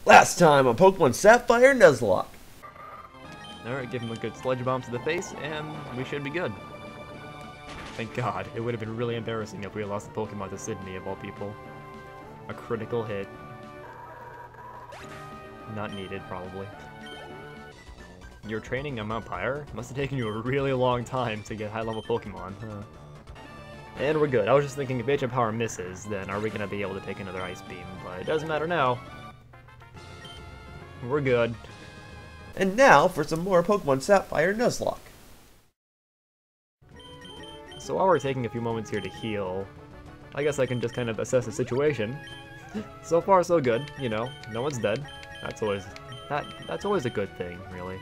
Last time on Pokemon Sapphire Nuzlocke. Alright, give him a good Sludge Bomb to the face, and we should be good. Thank God, it would have been really embarrassing if we had lost the Pokemon to Sydney, of all people. A critical hit. Not needed, probably. Your training on Mount Pyre must have taken you a really long time to get high-level Pokemon, huh? And we're good. I was just thinking if HM Power misses, then are we going to be able to take another Ice Beam? But it doesn't matter now. We're good. And now for some more Pokemon Sapphire Nuzlocke. So while we're taking a few moments here to heal, I guess I can just kind of assess the situation. So far so good, you know, no one's dead. That's always a good thing, really.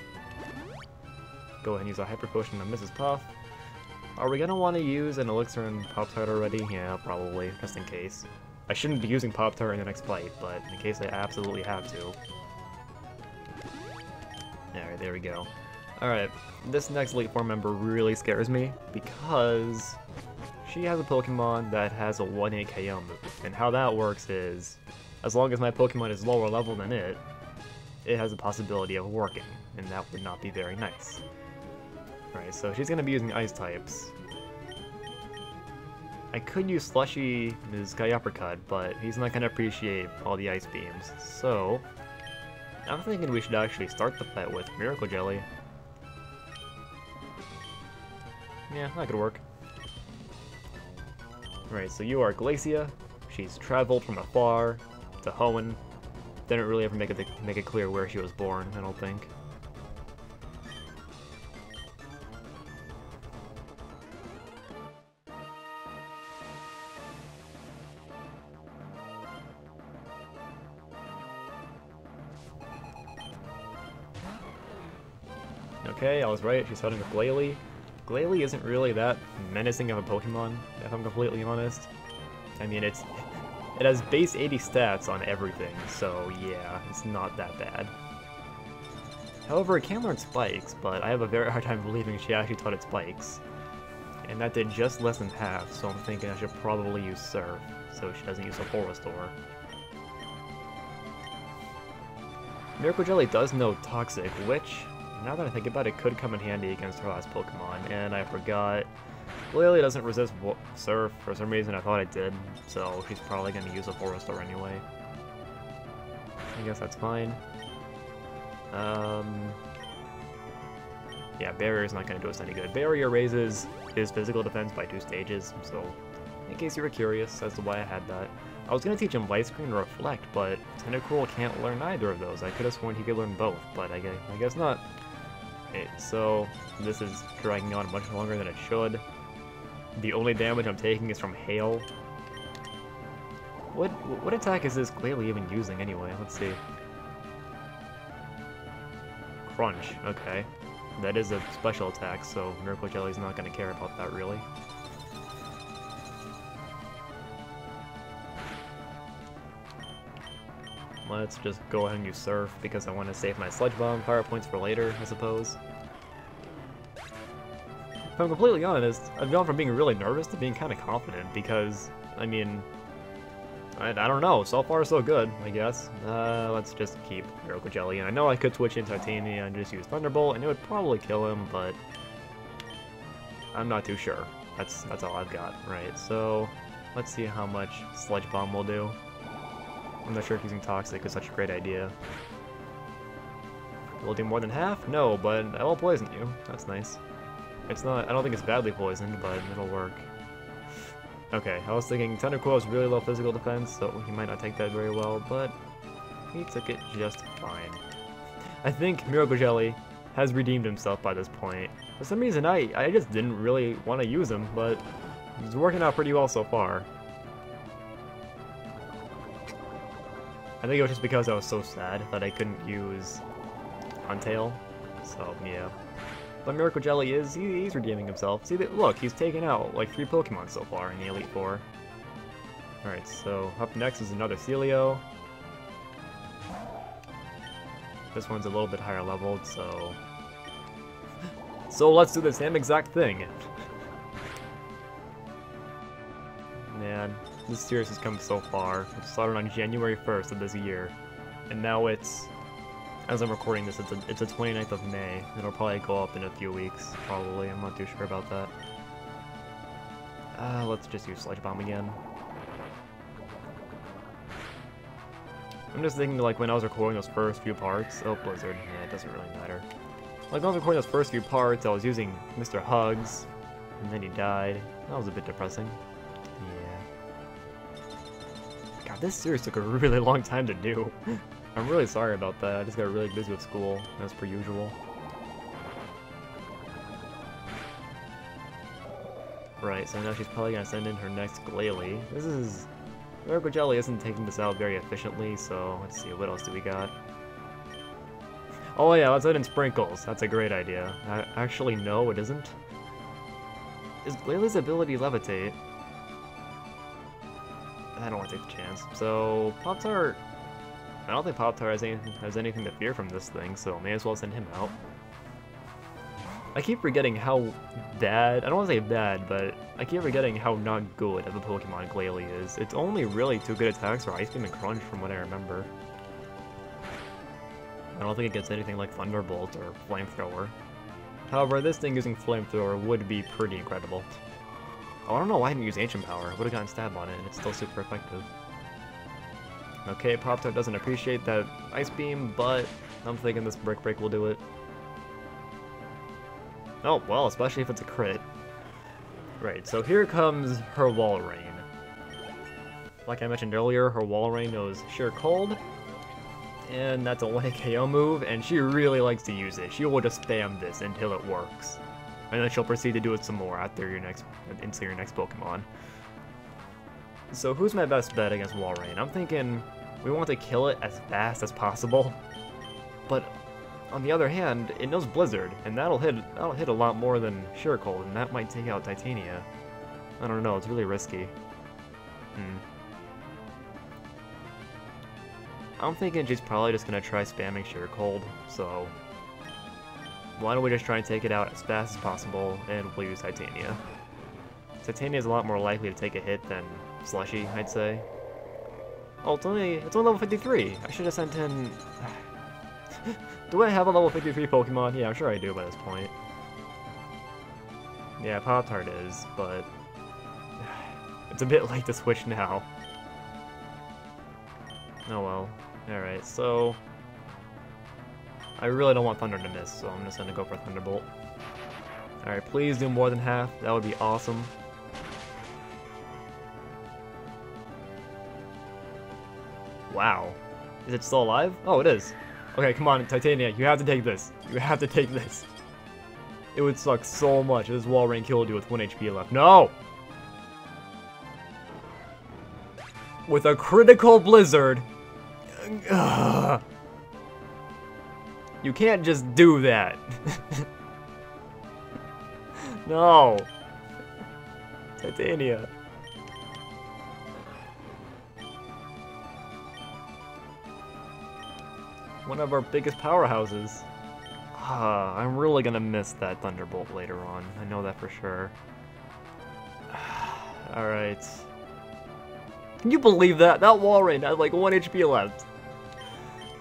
Go ahead and use a Hyper Potion on Mrs. Puff. Are we gonna want to use an Elixir and Pop-Tart already? Yeah, probably, just in case. I shouldn't be using Pop-Tart in the next fight, but in case I absolutely have to. Alright, there we go. Alright, this next Elite Four member really scares me, because she has a Pokemon that has a 1-8 KO move, and how that works is, as long as my Pokemon is lower level than it has a possibility of working, and that would not be very nice. Alright, so she's going to be using Ice types. I could use Slushy Ms. Sky Uppercut, but he's not going to appreciate all the Ice Beams, so I'm thinking we should actually start the fight with Miracle Jelly. Yeah, that could work. Alright, so you are Glacia. She's traveled from afar to Hoenn. Didn't really ever make it clear where she was born, I don't think. Okay, I was right, she's starting with Glalie. Glalie isn't really that menacing of a Pokemon, if I'm completely honest. I mean, it has base 80 stats on everything, so yeah, it's not that bad. However, it can learn Spikes, but I have a very hard time believing she actually taught it Spikes. And that did just less than half, so I'm thinking I should probably use Surf, so she doesn't use a Full Restore. Miracle Jelly does know Toxic, which, now that I think about it, could come in handy against her last Pokemon, and I forgot. Glalie doesn't resist Surf, for some reason I thought it did, so she's probably going to use a Full Restore anyway. I guess that's fine. Yeah, Barrier's not going to do us any good. Barrier raises his physical defense by 2 stages, so in case you were curious as to why I had that. I was going to teach him Light Screen or Reflect, but Tentacruel can't learn either of those. I could have sworn he could learn both, but I guess not. Okay, so this is dragging on much longer than it should. The only damage I'm taking is from Hail. What attack is this Glalie even using anyway? Let's see. Crunch, okay. That is a special attack, so Miracle Jelly's not going to care about that, really. Let's just go ahead and use Surf, because I want to save my Sludge Bomb power points for later, I suppose. If I'm completely honest, I've gone from being really nervous to being kind of confident, because, I mean, I don't know, so far so good, I guess. Let's just keep Miracle Jelly, and I know I could switch in Titania and just use Thunderbolt, and it would probably kill him, but I'm not too sure. That's all I've got, right? So, let's see how much Sludge Bomb will do. I'm not sure if using Toxic is such a great idea. Will it do more than half? No, but I will poison you. That's nice. It's not, I don't think it's badly poisoned, but it'll work. Okay, I was thinking Tentacruel has really low physical defense, so he might not take that very well, but he took it just fine. I think Miracle Jelly has redeemed himself by this point. For some reason, I just didn't really want to use him, but he's working out pretty well so far. I think it was just because I was so sad that I couldn't use Huntail, so yeah. But Miracle Jelly he's redeeming himself. See, look, he's taken out like 3 Pokemon so far in the Elite Four. Alright, so up next is another Celio. This one's a little bit higher leveled, so... So let's do the same exact thing! Man, this series has come so far. It started on January 1st of this year. And now it's, as I'm recording this, it's the 29th of May. It'll probably go up in a few weeks, probably. I'm not too sure about that. Let's just use Sludge Bomb again. I'm just thinking, like, when I was recording those first few parts... Oh, Blizzard. Yeah, it doesn't really matter. Like, when I was recording those first few parts, I was using Mr. Hugs, and then he died. That was a bit depressing. Yeah. God, this series took a really long time to do. I'm really sorry about that. I just got really busy with school, as per usual. Right, so now she's probably gonna send in her next Glalie. This is... Miracle Jelly isn't taking this out very efficiently, so let's see, what else do we got? Oh yeah, let's add in Sprinkles. That's a great idea. Actually, no, it isn't. Is Glalie's ability Levitate? I don't want to take the chance. So, Pop-Tart... I don't think Pop-Tart has anything to fear from this thing, so may as well send him out. I keep forgetting how bad, I don't want to say bad, but I keep forgetting how not good of a Pokemon Glalie is. It's only really 2 good attacks for Ice Beam and Crunch from what I remember. I don't think it gets anything like Thunderbolt or Flamethrower. However, this thing using Flamethrower would be pretty incredible. Oh, I don't know why I didn't use Ancient Power. I would have gotten Stab on it, and it's still super effective. Okay, Pop-Tart doesn't appreciate that Ice Beam, but I'm thinking this Brick Break will do it. Oh, well, especially if it's a crit. Right, so here comes her Walrein. Like I mentioned earlier, her Walrein knows Sheer Cold, and that's a 1-hit KO move, and she really likes to use it. She will just spam this until it works. And then she'll proceed to do it some more after your next Pokemon. So who's my best bet against Walrein? I'm thinking we want to kill it as fast as possible, but on the other hand, it knows Blizzard, and that'll hit a lot more than Sheer Cold, and that might take out Titania. I don't know, it's really risky. I'm thinking she's probably just gonna try spamming Sheer Cold, so why don't we just try and take it out as fast as possible, and we'll use Titania. Titania is a lot more likely to take a hit than Slushy, I'd say. Oh, it's only level 53. I should have sent in... Do I have a level 53 Pokemon? Yeah, I'm sure I do by this point. Yeah, Pop-Tart is, but... it's a bit late to switch now. Oh well. Alright, so... I really don't want Thunder to miss, so I'm just gonna go for Thunderbolt. Alright, please do more than half. That would be awesome. Wow. Is it still alive? Oh, it is. Okay, come on, Titania, you have to take this. You have to take this. It would suck so much if this Walrein killed you with 1 HP left. No! With a critical Blizzard. Ugh. You can't just do that. No. Titania. One of our biggest powerhouses. I'm really gonna miss that Thunderbolt later on. I know that for sure. Alright. Can you believe that? That Walrein had like 1 HP left.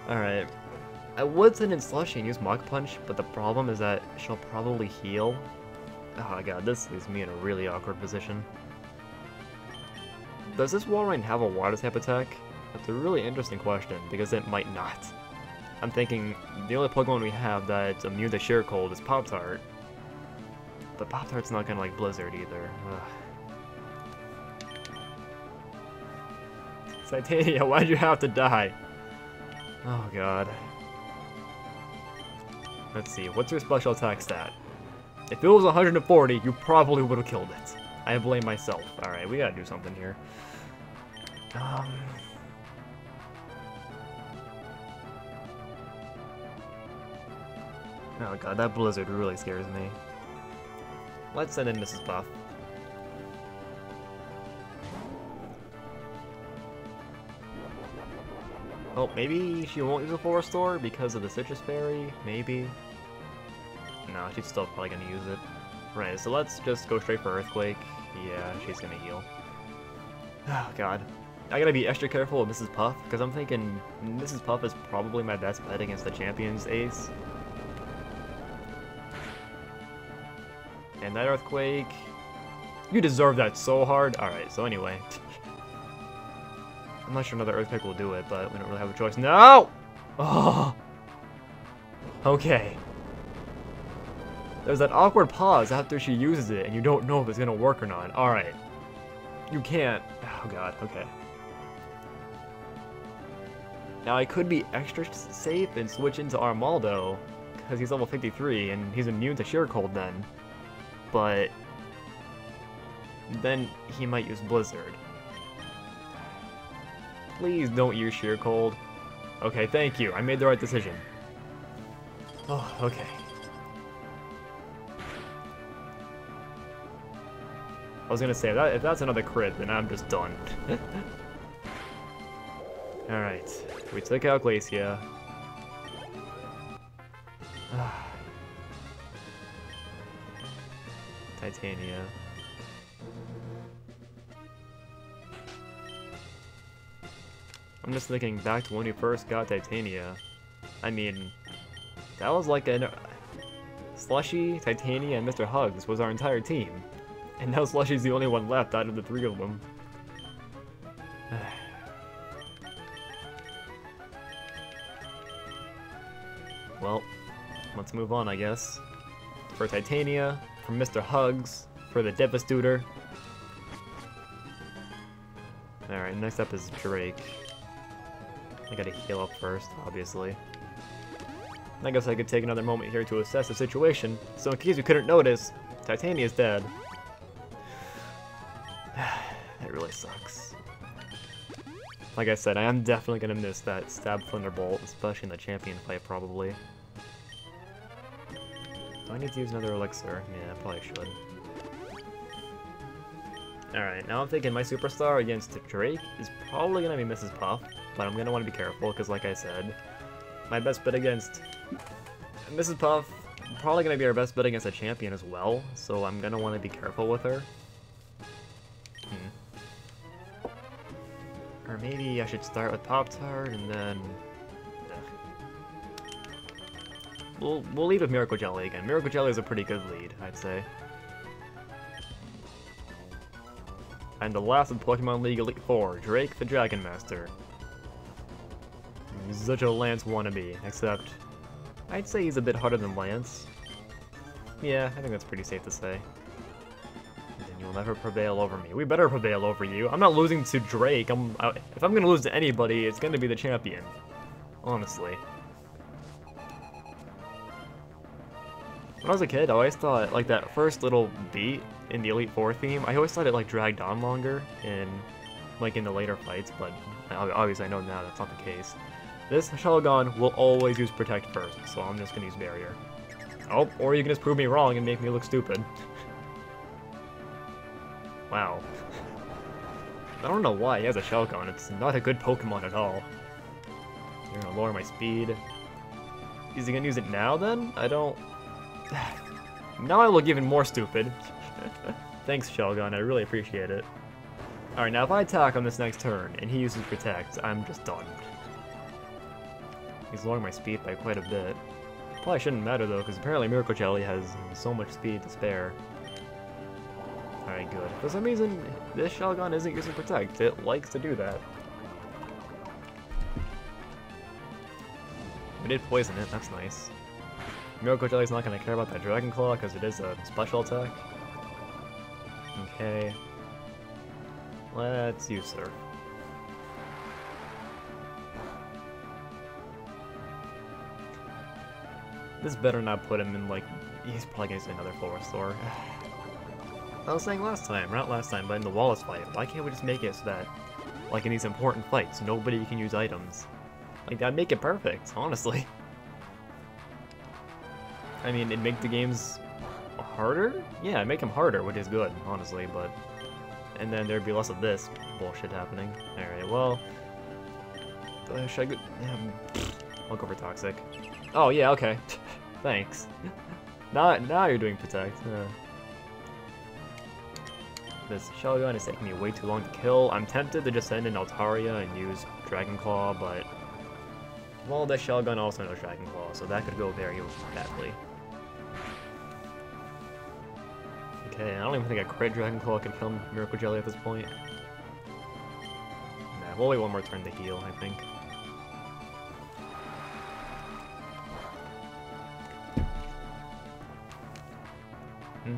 Alright. I would send in Slushy and use Mach Punch, but the problem is that she'll probably heal. Oh god, this leaves me in a really awkward position. Does this Walrein have a Water type attack? That's a really interesting question, because it might not. I'm thinking the only Pokemon we have that's immune to Sheer Cold is Pop-Tart. But Pop-Tart's not gonna like Blizzard either. Titania, why'd you have to die? Oh god. Let's see, what's your special attack stat? If it was 140, you probably would have killed it. I blame myself. Alright, we gotta do something here. Oh god, that Blizzard really scares me. Let's send in Mrs. Buff. Oh, maybe she won't use a Forest Store because of the Citrus Berry? Maybe? No, she's still probably gonna use it. Right, so let's just go straight for Earthquake. Yeah, she's gonna heal. Oh god. I gotta be extra careful with Mrs. Puff, because I'm thinking Mrs. Puff is probably my best bet against the Champion's Ace. And that Earthquake... You deserve that so hard. Alright, so anyway. I'm not sure another Earthquake will do it, but we don't really have a choice. No! Oh! Okay. There's that awkward pause after she uses it, and you don't know if it's gonna work or not. Alright. You can't... Oh god, okay. Now I could be extra safe and switch into Armaldo, because he's level 53, and he's immune to Sheer Cold then. But... then he might use Blizzard. Please don't use Sheer Cold. Okay, thank you. I made the right decision. Oh, okay. I was gonna say, if that's another crit, then I'm just done. Alright, we took out Glacia. Titania. I'm just thinking back to when we first got Titania. I mean, that was like a... Slushy, Titania, and Mr. Hugs was our entire team. And now Slushy's the only one left out of the three of them. Well, let's move on, I guess. For Titania, for Mr. Hugs, for the Devastator. Alright, next up is Drake. I gotta heal up first, obviously. I guess I could take another moment here to assess the situation. So in case you couldn't notice, Titania's dead. That really sucks. Like I said, I am definitely gonna miss that Stab Thunderbolt, especially in the champion fight, probably. Do I need to use another elixir? Yeah, I probably should. Alright, now I'm thinking my superstar against Drake is probably gonna be Mrs. Puff, but I'm gonna want to be careful, because like I said, my best bet against Mrs. Puff probably gonna be our best bet against a champion as well, so I'm gonna want to be careful with her. Or maybe I should start with Pop-Tart and then... We'll lead with Miracle Jelly again. Miracle Jelly is a pretty good lead, I'd say. And the last of Pokemon League Elite Four, Drake the Dragon Master. He's such a Lance wannabe, except I'd say he's a bit harder than Lance. Yeah, I think that's pretty safe to say. And you'll never prevail over me. We better prevail over you. I'm not losing to Drake. If I'm gonna lose to anybody, it's gonna be the champion. Honestly. When I was a kid, I always thought, like, that first little beat in the Elite Four theme, I always thought it, like, dragged on longer in the later fights, but obviously I know now that's not the case. This Shelgon will always use Protect first, so I'm just gonna use Barrier. Oh, or you can just prove me wrong and make me look stupid. Wow. I don't know why he has a Shelgon, it's not a good Pokemon at all. You're gonna lower my speed. Is he gonna use it now, then? I don't... Now I look even more stupid. Thanks, Shelgon, I really appreciate it. Alright, now if I attack on this next turn, and he uses Protect, I'm just done. He's lowering my speed by quite a bit. Probably shouldn't matter though, because apparently Miracle Jelly has so much speed to spare. Alright, good. For some reason, this Shelgon isn't using Protect. It likes to do that. We did poison it, that's nice. Miracle Jelly's not going to care about that Dragon Claw because it is a special attack. Okay. Let's use Surf. This better not put him in, like, he's probably going to use another Venusaur. I was saying last time, or not last time, but in the Wallace fight, why can't we just make it so that, like in these important fights, nobody can use items? Like, that'd make it perfect, honestly. I mean, it'd make the games harder? Yeah, it'd make them harder, which is good, honestly, but... And then there'd be less of this bullshit happening. Alright, well... should I go... I'll go for Toxic. Oh, yeah, okay. Thanks. Now you're doing Protect. This Shelgon is taking me way too long to kill. I'm tempted to just send in Altaria and use Dragon Claw, but... well, this Shelgon also knows Dragon Claw, so that could go very badly. Okay, I don't even think a crit Dragon Claw can kill Miracle Jelly at this point. Nah, we'll wait one more turn to heal, I think.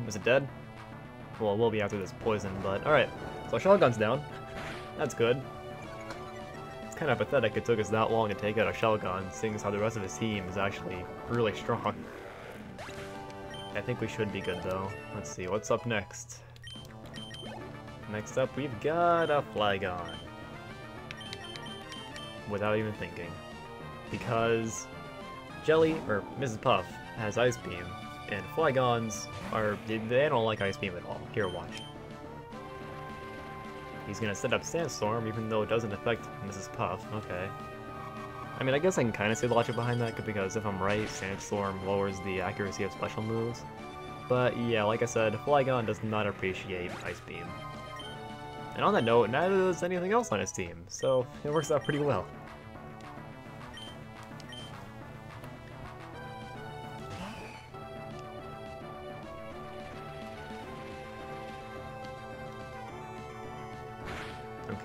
Is it dead? Well, it will be after this poison, but alright. So Shelgon's down. That's good. It's kind of pathetic it took us that long to take out a Shelgon, seeing as how the rest of his team is actually really strong. I think we should be good though. Let's see, what's up next? Next up, we've got a Flygon. Without even thinking. Because Jelly, or Mrs. Puff, has Ice Beam. And Flygons are, they don't like Ice Beam at all. Here, watch. He's gonna set up Sandstorm, even though it doesn't affect Mrs. Puff. Okay. I mean, I guess I can kind of see the logic behind that, because if I'm right, Sandstorm lowers the accuracy of special moves. But yeah, like I said, Flygon does not appreciate Ice Beam. And on that note, neither does anything else on his team, so it works out pretty well.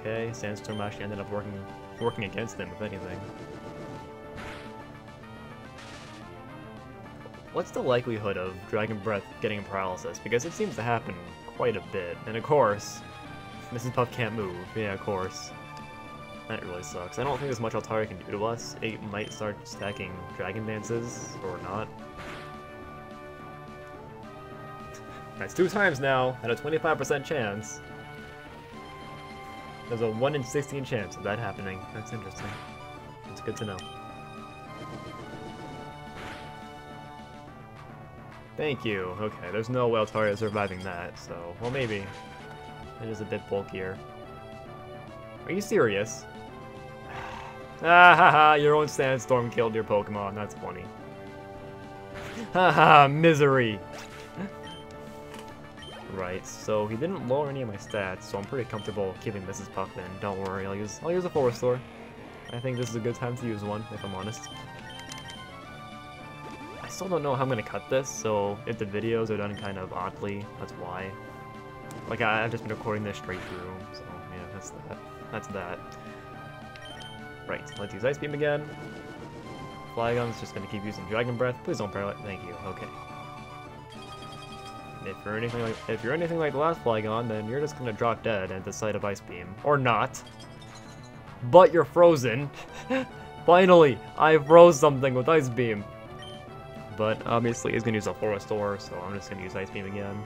Okay, Sandstorm actually ended up working against him, if anything. What's the likelihood of Dragon Breath getting paralysis? Because it seems to happen quite a bit. And of course, Mrs. Puff can't move. Yeah, of course. That really sucks. I don't think there's much Altaria can do to us. It might start stacking Dragon Dances, or not. That's 2 times now, at a 25% chance. There's a 1 in 16 chance of that happening. That's interesting. It's good to know. Thank you. Okay, there's no way Altaria surviving that, so... well, maybe. It is a bit bulkier. Are you serious? Ah ha ha, your own Sandstorm killed your Pokemon. That's funny. Haha, misery! Right, so he didn't lower any of my stats, so I'm pretty comfortable keeping Mrs. Puff in. Don't worry, I'll use a Full Restore. I think this is a good time to use one, if I'm honest. I still don't know how I'm gonna cut this, so if the videos are done kind of oddly, that's why. Like, I've just been recording this straight through, so yeah, that's that. That's that. Right, let's use Ice Beam again. Flygon's just gonna keep using Dragon Breath. Please don't paralyze. Thank you. Okay. If you're anything like the last Flygon, then you're just gonna drop dead at the sight of Ice Beam. Or not. But you're frozen. Finally, I froze something with Ice Beam. But obviously he's gonna use a Full Restore, so I'm just gonna use Ice Beam again.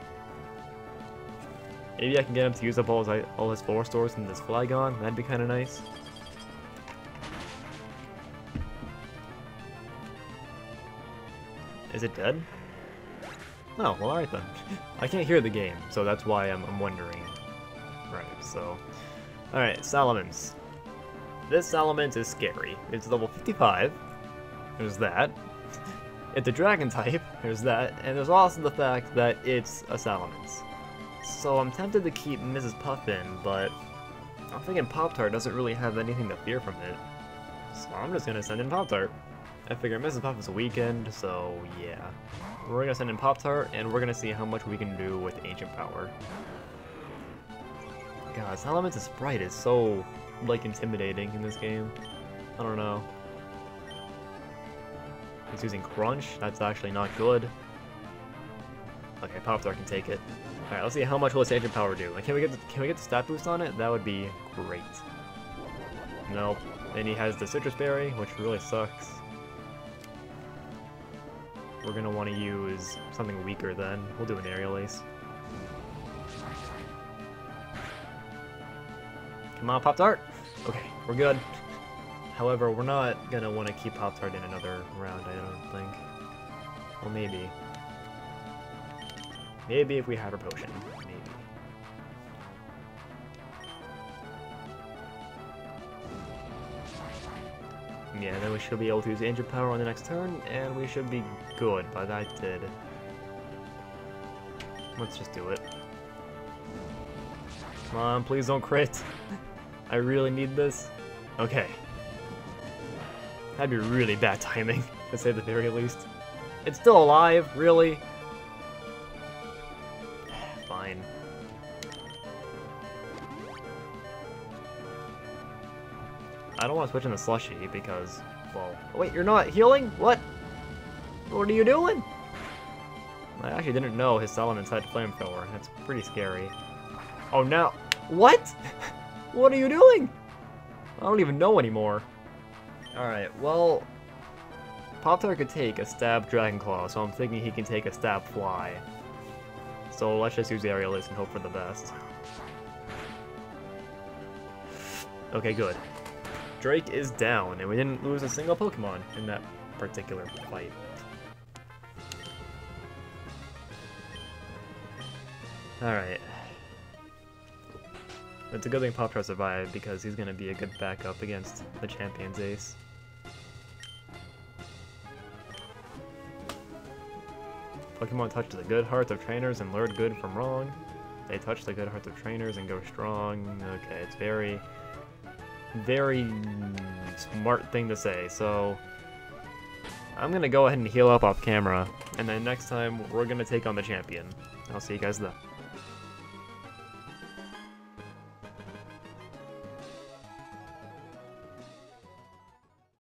Maybe I can get him to use up all his Full Restores in this Flygon. That'd be kind of nice. Is it dead? Oh, well, alright then. I can't hear the game, so that's why I'm wondering. Right, so... alright, Salamence. This Salamence is scary. It's level 55. There's that. It's a Dragon type. There's that. And there's also the fact that it's a Salamence. So I'm tempted to keep Mrs. Puff in, but... I'm thinking Pop-Tart doesn't really have anything to fear from it. So I'm just gonna send in Pop-Tart. I figure Mrs. Puff is a weekend, so yeah. We're gonna send in Pop-Tart, and we're gonna see how much we can do with Ancient Power. God, Salamence's sprite is so, like, intimidating in this game. I don't know. He's using Crunch, that's actually not good. Okay, Pop-Tart can take it. Alright, let's see how much will this Ancient Power do. Like, can we get the stat boost on it? That would be great. Nope. And he has the Citrus Berry, which really sucks. We're gonna want to use something weaker then. We'll do an Aerial Ace. Come on, Pop-Tart! Okay, we're good. However, we're not gonna want to keep Pop-Tart in another round, I don't think. Well, maybe. Maybe if we have a potion. Maybe. Yeah, then we should be able to use Ancient Power on the next turn, and we should be good, but that did. Let's just do it. Come on, please don't crit. I really need this. Okay. That'd be really bad timing, to say the very least. It's still alive, really? Fine. I don't want to switch into Slushy because, well... Wait, you're not healing? What? What are you doing? I actually didn't know his elements had Flamethrower. That's pretty scary. Oh, now... What? What are you doing? I don't even know anymore. Alright, well... Pop-Tart could take a Stab Dragon Claw, so I'm thinking he can take a Stab Fly. So let's just use Aerialist and hope for the best. Okay, good. Drake is down, and we didn't lose a single Pokemon in that particular fight. Alright. It's a good thing Pop-Tart survived, because he's going to be a good backup against the Champion's Ace. Pokemon touch the good hearts of trainers and learn good from wrong. They touch the good hearts of trainers and go strong. Okay, it's very, very smart thing to say, so... I'm going to go ahead and heal up off camera, and then next time we're going to take on the champion. I'll see you guys then.